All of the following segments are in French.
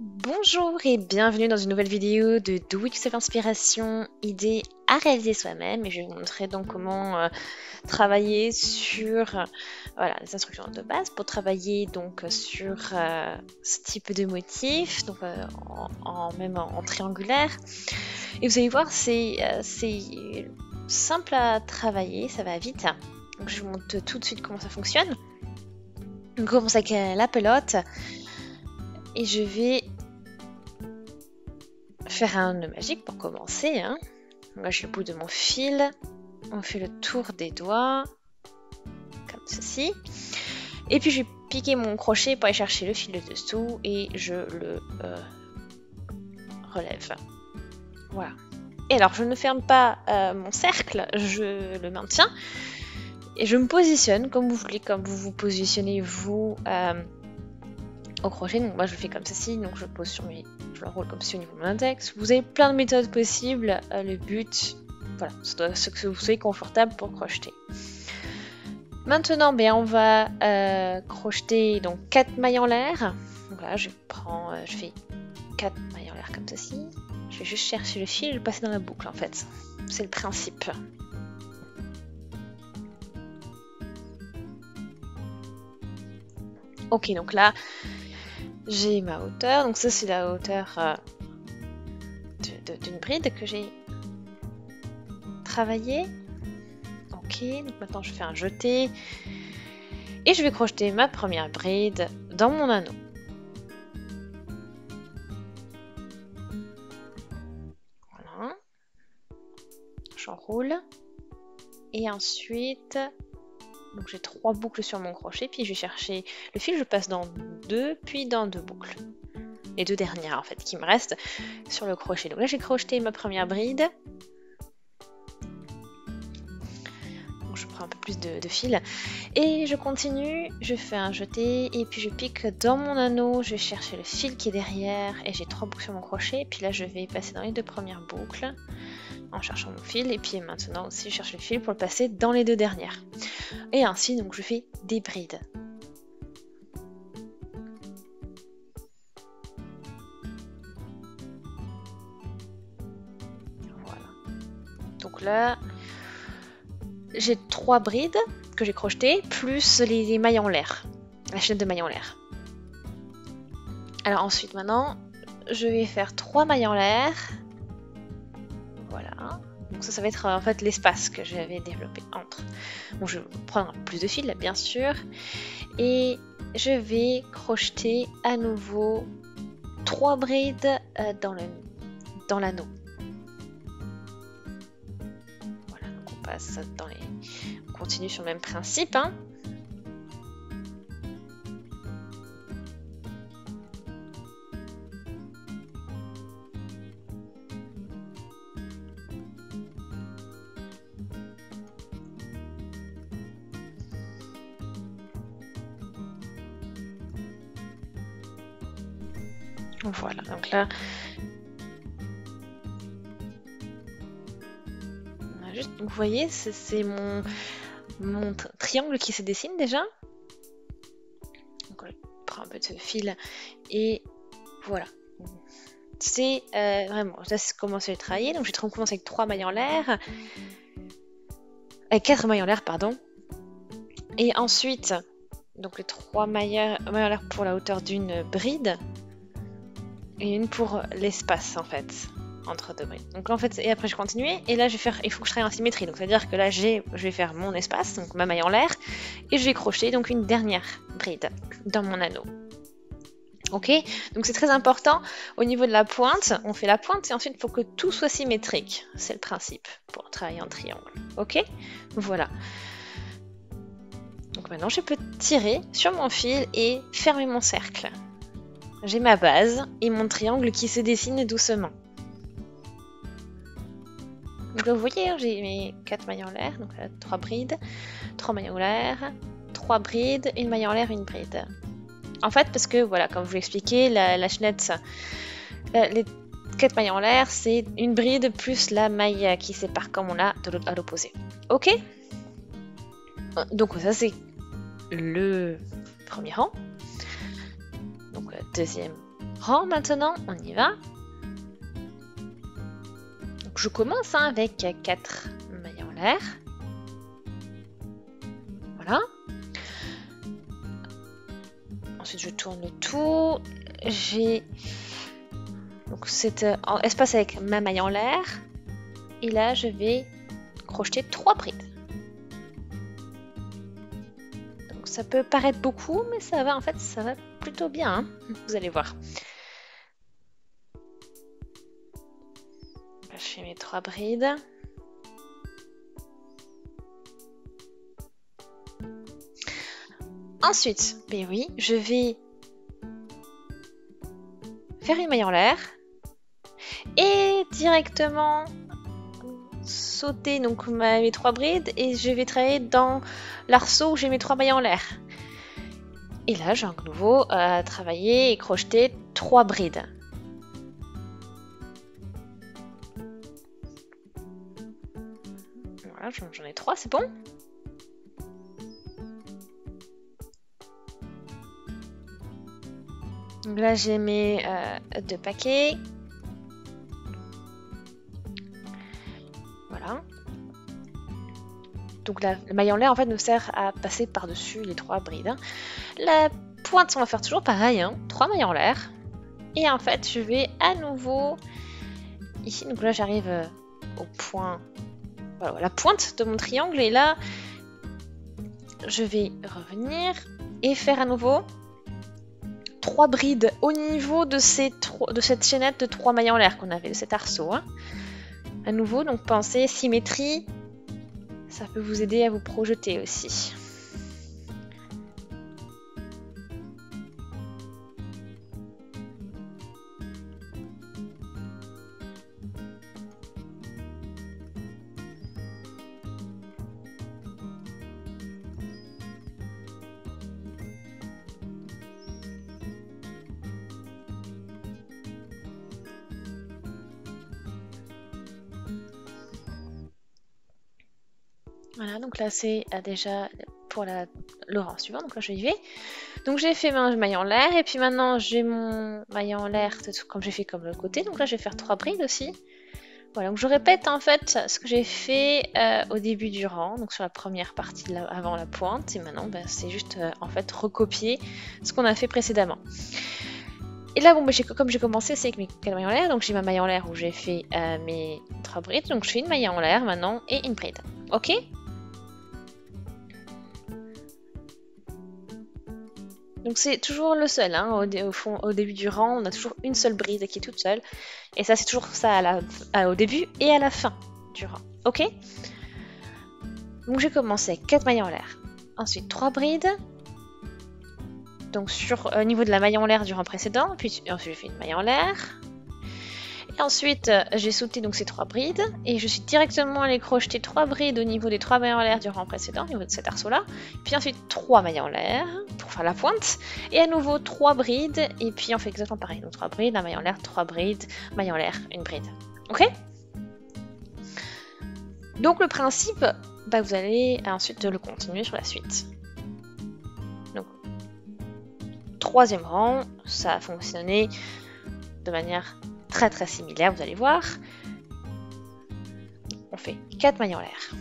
Bonjour et bienvenue dans une nouvelle vidéo de Do It Yourself Inspiration, idée à réaliser soi-même. Et je vais vous montrer donc comment travailler sur voilà, les instructions de base pour travailler donc sur ce type de motif, donc même en triangulaire. Et vous allez voir, c'est simple à travailler, ça va vite. Donc je vous montre tout de suite comment ça fonctionne. On commence avec la pelote. Et je vais faire un nœud magique pour commencer. Moi j'ai le bout de mon fil. On fait le tour des doigts. Comme ceci. Et puis je vais piquer mon crochet pour aller chercher le fil de dessous. Et je le relève. Voilà. Et alors je ne ferme pas mon cercle. Je le maintiens. Et je me positionne comme vous voulez. Comme vous vous positionnez vous au crochet. Donc moi je le fais comme ceci, donc je pose sur je le roule comme ceci au niveau de mon index. Vous avez plein de méthodes possibles, le but, voilà, ça doit ce que vous soyez confortable pour crocheter. Maintenant, on va crocheter donc 4 mailles en l'air. Voilà, je fais 4 mailles en l'air comme ceci. Je vais juste chercher le fil et le passer dans la boucle en fait. C'est le principe. Ok, donc là, j'ai ma hauteur, donc ça c'est la hauteur d'une bride que j'ai travaillée. Ok, donc maintenant je fais un jeté et je vais crocheter ma première bride dans mon anneau. Voilà, j'enroule et ensuite donc j'ai 3 boucles sur mon crochet, puis je vais chercher le fil, je passe dans 2, puis dans 2 boucles. Les 2 dernières en fait qui me restent sur le crochet. Donc là j'ai crocheté ma première bride. Donc je prends un peu plus de fil. Et je continue, je fais un jeté, et puis je pique dans mon anneau, je vais chercher le fil qui est derrière, et j'ai 3 boucles sur mon crochet, puis là je vais passer dans les 2 premières boucles, en cherchant mon fil, et puis maintenant aussi je cherche le fil pour le passer dans les 2 dernières. Et ainsi donc je fais des brides. Voilà. Donc là, j'ai 3 brides que j'ai crochetées, plus les mailles en l'air, la chaîne de mailles en l'air. Alors ensuite maintenant, je vais faire 3 mailles en l'air. Voilà. Donc ça va être en fait l'espace que j'avais développé entre. Bon, je vais prendre plus de fil, bien sûr. Et je vais crocheter à nouveau 3 brides dans l'anneau. Voilà, donc on passe dans les... On continue sur le même principe. Voilà, donc là, juste, vous voyez, c'est mon triangle qui se dessine déjà. Donc, je prends un peu de fil et voilà. C'est vraiment, là c'est comment c'est travailler. Donc, je vais commencer avec 3 mailles en l'air, avec 4 mailles en l'air, pardon. Et ensuite, donc les 3 mailles en l'air pour la hauteur d'une bride. Et une pour l'espace en fait entre 2 brides. Donc là en fait, et après je continue et là il faut que je travaille en symétrie. Donc c'est à dire que là je vais faire mon espace, donc ma maille en l'air, et je vais crocheter donc une dernière bride dans mon anneau. Ok, donc c'est très important au niveau de la pointe, on fait la pointe et ensuite il faut que tout soit symétrique. C'est le principe pour travailler en triangle. Ok, voilà. Donc maintenant je peux tirer sur mon fil et fermer mon cercle. J'ai ma base et mon triangle qui se dessine doucement. Donc là, vous voyez, j'ai mes 4 mailles en l'air, donc là, 3 brides, 3 mailles en l'air, 3 brides, une maille en l'air, une bride. En fait, parce que, voilà, comme je vous l'ai expliqué, la chaînette, les 4 mailles en l'air, c'est une bride plus la maille qui sépare comme on l'a à l'opposé. Ok? Donc ça, c'est le premier rang. Donc deuxième rang maintenant, on y va. Donc je commence avec 4 mailles en l'air. Voilà. Ensuite je tourne le tout. J'ai donc cet espace avec ma maille en l'air. Et là je vais crocheter 3 brides. Donc ça peut paraître beaucoup, mais ça va, en fait, ça va plutôt bien, hein. Vous allez voir. Là, je fais mes 3 brides. Ensuite, ben oui, je vais faire une maille en l'air et directement sauter donc mes 3 brides et je vais travailler dans l'arceau où j'ai mes 3 mailles en l'air. Et là, j'ai à nouveau travailler et crocheter 3 brides. Voilà, j'en ai 3, c'est bon. Donc là, j'ai mes 2 paquets. Voilà. Donc la maille en l'air, en fait, nous sert à passer par-dessus les 3 brides, hein. La pointe, on va faire toujours pareil, hein, 3 mailles en l'air. Et en fait, je vais à nouveau ici. Donc là, j'arrive au point, voilà, la pointe de mon triangle. Et là, je vais revenir et faire à nouveau 3 brides au niveau de cette chaînette de 3 mailles en l'air qu'on avait, de cet arceau, hein. À nouveau, donc pensez symétrie, ça peut vous aider à vous projeter aussi. Voilà, donc là c'est déjà pour le rang suivant, donc là je y vais. Donc j'ai fait ma maille en l'air, et puis maintenant j'ai mon maille en l'air comme j'ai fait comme l'autre côté, donc là je vais faire 3 brides aussi. Voilà, donc je répète en fait ce que j'ai fait au début du rang, donc sur la première partie avant la pointe, et maintenant c'est juste en fait recopier ce qu'on a fait précédemment. Et là, bon, comme j'ai commencé, c'est avec mes 4 mailles en l'air, donc j'ai ma maille en l'air où j'ai fait mes 3 brides, donc je fais une maille en l'air maintenant et une bride. Ok ? Donc c'est toujours le seul, hein, au début du rang, on a toujours une seule bride qui est toute seule. Et ça, c'est toujours ça au début et à la fin du rang. Ok ? Donc j'ai commencé avec 4 mailles en l'air. Ensuite 3 brides. Donc au niveau de la maille en l'air du rang précédent. Puis ensuite j'ai fait une maille en l'air. Et ensuite j'ai sauté donc ces 3 brides. Et je suis directement allée crocheter 3 brides au niveau des 3 mailles en l'air du rang précédent, au niveau de cet arceau-là. Puis ensuite 3 mailles en l'air pour faire la pointe. Et à nouveau 3 brides. Et puis on fait exactement pareil. Donc 3 brides, la maille en l'air, 3 brides, maille en l'air, une bride. Ok ? Donc le principe, vous allez ensuite le continuer sur la suite. Donc, 3e rang, ça a fonctionné de manière très très similaire, vous allez voir. On fait 4 mailles en l'air.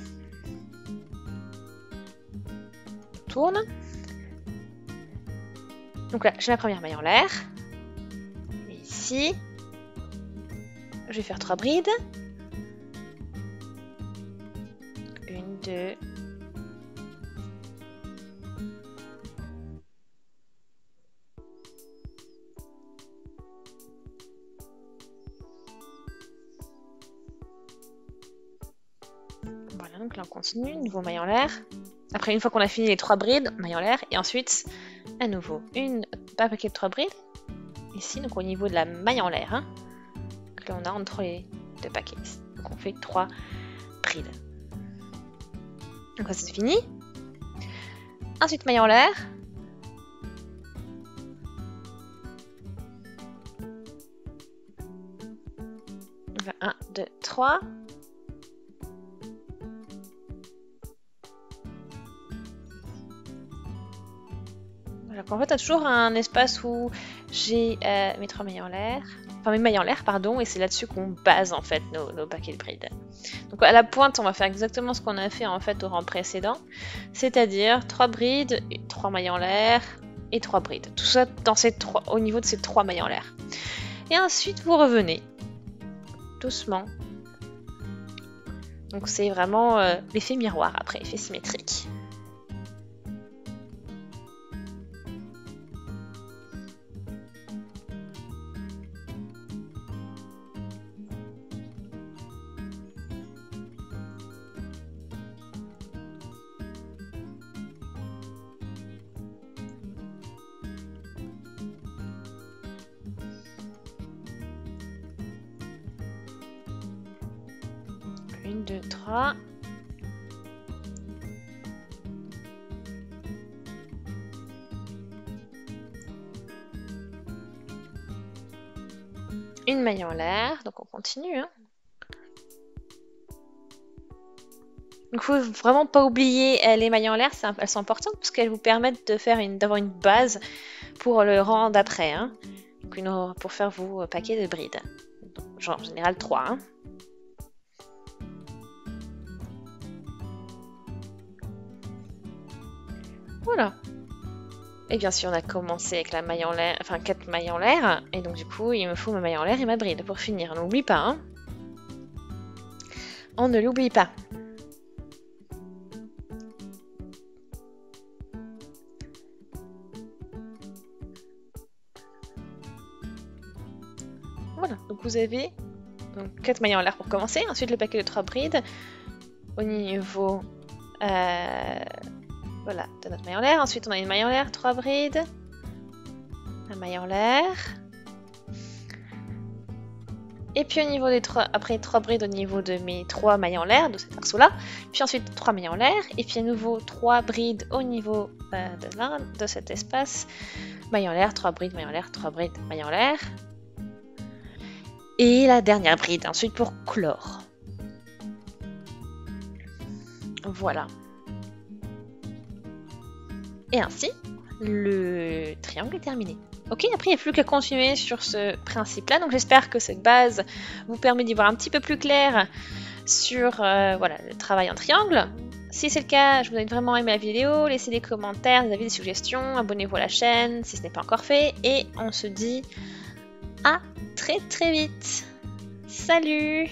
On tourne. Donc là, j'ai ma première maille en l'air. Et ici, je vais faire 3 brides. 1, 2. Voilà, donc là on continue, nouveau maille en l'air. Après, une fois qu'on a fini les 3 brides, maille en l'air, et ensuite, à nouveau, un paquet de 3 brides. Ici, donc au niveau de la maille en l'air, hein. Donc là on a entre les 2 paquets. Donc on fait 3 brides. Donc ça c'est fini. Ensuite maille en l'air. Donc là, 1, 2, 3. Voilà, en fait, on a toujours un espace où j'ai mes 3 mailles en l'air, enfin mes mailles en l'air, pardon, et c'est là-dessus qu'on base en fait nos paquets de brides. Donc à la pointe, on va faire exactement ce qu'on a fait en fait au rang précédent, c'est-à-dire 3 brides, 3 mailles en l'air et 3 brides. Tout ça dans au niveau de ces 3 mailles en l'air. Et ensuite, vous revenez doucement. Donc c'est vraiment l'effet miroir après, effet symétrique. Une, deux, trois. Une maille en l'air, donc on continue. Hein. Donc il faut vraiment pas oublier les mailles en l'air, elles sont importantes parce qu'elles vous permettent de faire d'avoir une base pour le rang d'après. Hein. Donc pour faire vos paquets de brides. Donc, genre en général 3. Hein. Voilà. Et bien sûr, on a commencé avec la maille en l'air, enfin 4 mailles en l'air, et donc du coup, il me faut ma maille en l'air et ma bride pour finir. On n'oublie pas, hein. On ne l'oublie pas. Voilà, donc vous avez donc, 4 mailles en l'air pour commencer, ensuite le paquet de 3 brides au niveau voilà, de notre maille en l'air. Ensuite, on a une maille en l'air, 3 brides, un maille en l'air. Et puis au niveau des 3, après 3 brides au niveau de mes 3 mailles en l'air, de cet arceau-là. Puis ensuite 3 mailles en l'air. Et puis à nouveau 3 brides au niveau de cet espace. Maille en l'air, 3 brides, maille en l'air, 3 brides, maille en l'air. Et la dernière bride, ensuite pour clore. Voilà. Et ainsi, le triangle est terminé. Ok, après il n'y a plus qu'à continuer sur ce principe-là. Donc j'espère que cette base vous permet d'y voir un petit peu plus clair sur voilà, le travail en triangle. Si c'est le cas, je vous invite vraiment à aimer la vidéo, laissez des commentaires, des avis, des suggestions, abonnez-vous à la chaîne si ce n'est pas encore fait. Et on se dit à très très vite. Salut!